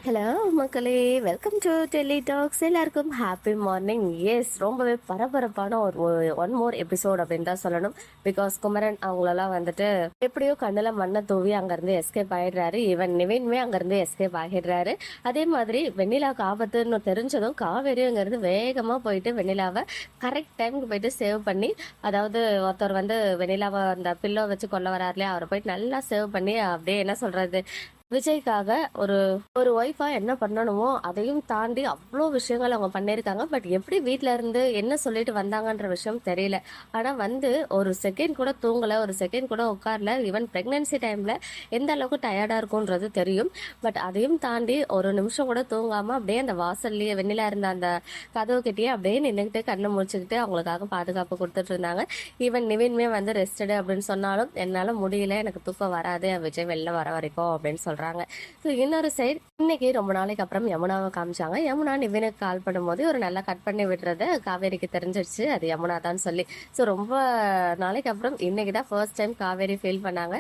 Hello மக்களே, welcome to Delhi tax. எல்லாருக்கும் happy morning. S, ரொம்பவே பரபரப்பான ஒரு ஒன் மோர் எபிசோட் அப்படின்னு தான் சொல்லணும். பிகாஸ் குமரன் அவங்களெல்லாம் வந்துட்டு எப்படியோ கண்ணில் மண்ணை தூவி அங்கேருந்து எஸ்கேப் ஆகிடுறாரு. ஈவன் நிவின்மே அங்கேருந்து எஸ்கேப் ஆகிடுறாரு. அதே மாதிரி வெண்ணிலாவுக்கு ஆபத்துன்னு தெரிஞ்சதும் காவேரி அங்கேருந்து வேகமாக போயிட்டு வெண்ணிலாவை கரெக்ட் டைமுக்கு போயிட்டு சேவ் பண்ணி, அதாவது ஒருத்தர் வந்து வெண்ணிலாவை அந்த பில்லோ வச்சு கொல்ல வராருலையே, அவரை போயிட்டு நல்லா சேவ் பண்ணி அப்படியே என்ன சொல்கிறது, விஜய்க்காக ஒரு ஒரு ஒய்ஃபா என்ன பண்ணணுமோ அதையும் தாண்டி அவ்வளோ விஷயங்கள் அவங்க பண்ணியிருக்காங்க. பட் எப்படி வீட்டில இருந்து என்ன சொல்லிட்டு வந்தாங்கன்ற விஷயம் தெரியல. ஆனால் வந்து ஒரு செகண்ட் கூட தூங்கலை, ஒரு செகண்ட் கூட உட்காரல. ஈவன் ப்ரெக்னென்சி டைமில் எந்த அளவுக்கு டயர்டாக இருக்கும்ன்றது தெரியும். பட் அதையும் தாண்டி ஒரு நிமிஷம் கூட தூங்காமல் அப்படியே அந்த வாசல்லையே வெண்ணிலா இருந்த அந்த கதவு கிட்டேயே அப்படியே நின்றுக்கிட்டு கண்ணை முடிச்சுக்கிட்டு அவங்களுக்காக பாதுகாப்பு கொடுத்துட்டு இருந்தாங்க. ஈவன் நிவின்மே வந்து ரெஸ்டடு அப்படின்னு சொன்னாலும் என்னால் முடியல, எனக்கு தூக்கம் வராது விஜய் வெளில வர வரைக்கும் அப்படின்னு சொல்கிறாங்க. ஸோ இன்னொரு சைடு இன்னைக்கு ரொம்ப நாளைக்கு அப்புறம் யமுனாவை காமிச்சாங்க. யமுனா நிவினுக்கு கால் பண்ணும்போது ஒரு நல்லா கட் பண்ணி விடுறத காவேரிக்கு தெரிஞ்சிடுச்சு, அது யமுனா தான் சொல்லி. ஸோ ரொம்ப நாளைக்கு அப்புறம் இன்னைக்கு தான் ஃபர்ஸ்ட் டைம் காவேரி ஃபீல் பண்ணாங்க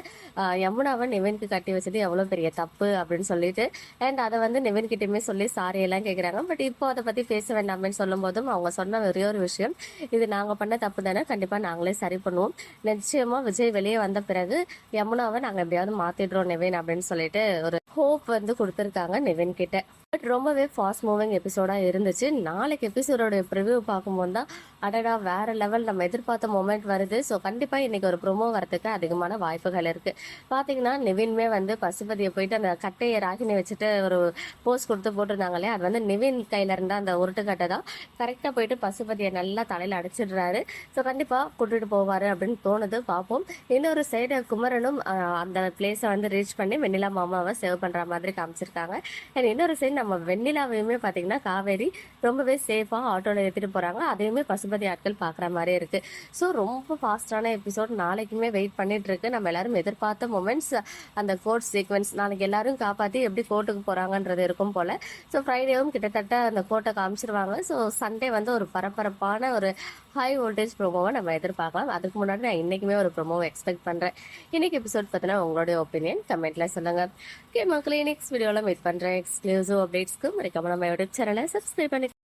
யமுனாவை நிவினுக்கு கட்டி வச்சது எவ்வளோ பெரிய தப்பு அப்படின்னு சொல்லிட்டு. அண்ட் அதை வந்து நிவின்கிட்டயுமே சொல்லி சாரி எல்லாம் கேட்குறாங்க. பட் இப்போ அதை பற்றி பேச வேண்டாமேன்னு சொல்லும் போதும் அவங்க சொன்ன ஒரே ஒரு விஷயம், இது நாங்கள் பண்ண தப்பு தானே, கண்டிப்பாக நாங்களே சரி பண்ணுவோம், நிச்சயமாக விஜய் வெளியே வந்த பிறகு யமுனாவை நாங்கள் எப்படியாவது மாற்றிடுறோம் நிவின் அப்படின்னு சொல்லிட்டு ஒரு ஹோப் வந்து கொடுத்துருக்காங்க நிவின் கிட்ட. பட் ரொம்பவே ஃபாஸ்ட் மூவிங் எபிசோடாக இருந்துச்சு. நாளைக்கு எபிசோடோட ப்ரிவியூ பார்க்கும்போது தான் அடடா வேற லெவல், நம்ம எதிர்பார்த்த மொமெண்ட் வருது. ஸோ கண்டிப்பாக இன்னைக்கு ஒரு ப்ரொமோ வரதுக்கு அதிகமான வாய்ப்புகள் இருக்குது. பார்த்தீங்கன்னா நிவின்மே வந்து பசுபதியை போயிட்டு அந்த கட்டையை ராகினி வச்சுட்டு ஒரு போஸ்ட் கொடுத்து போட்டிருந்தாங்களே, அது வந்து நிவின் கையில் இருந்தால் அந்த உருட்டுக்கட்டை தான். கரெக்டாக போயிட்டு பசுபதியை நல்லா தலையில் அடிச்சிடுறாரு. ஸோ கண்டிப்பாக கூட்டிகிட்டு போவார் அப்படின்னு தோணுது, பார்ப்போம். இன்னொரு சைடு குமரனும் அந்த பிளேஸை வந்து ரீச் பண்ணி வெண்ணிலா மாமாவை சேவ் பண்ணுற மாதிரி காமிச்சிருக்காங்க. அண்ட் இன்னொரு சைடு நம்ம வெண்ணிலாவையுமே பார்த்தீங்கன்னா காவேரி ரொம்பவே சேஃபாக ஆட்டோவில் ஏற்றிட்டு போகிறாங்க. அதையுமே பசுபதி ஆட்கள் பார்க்குற மாதிரி இருக்குது. ஸோ ரொம்ப ஃபாஸ்டான எபிசோட் நாளைக்குமே வெயிட் பண்ணிட்டு இருக்கு. நம்ம எல்லாரும் எதிர்பார்த்த மொமெண்ட்ஸ், அந்த கோர்ட் சீக்வன்ஸ் நாளைக்கு எல்லாரும் காப்பாற்றி எப்படி கோர்ட்டுக்கு போகிறாங்கன்றது இருக்கும் போல். ஸோ ஃப்ரைடேவும் கிட்டத்தட்ட அந்த கோர்ட்டை காமிச்சிருவாங்க. ஸோ சண்டே வந்து ஒரு பரபரப்பான ஒரு ஹை வோல்டேஜ் ப்ரோமோவை நம்ம எதிர்பார்க்கலாம். அதுக்கு முன்னாடி நான் இன்றைக்குமே ஒரு ப்ரோமோவை எக்ஸ்பெக்ட் பண்ணுறேன். இன்றைக்கி எபிசோட் பார்த்தீங்கன்னா உங்களுடைய ஒப்பீனியன் கமெண்ட்டில் சொல்லுங்கள். ஓகே மக்களே, நெக்ஸ்ட் வீடியோவில் மீட் பண்ணுறேன். எக்ஸ்க்ளூசிவ் அப்டேட்ஸ்க்கு மறக்காம நம்ம யூடியூப் சேனலை சப்ஸ்கிரைப் பண்ணி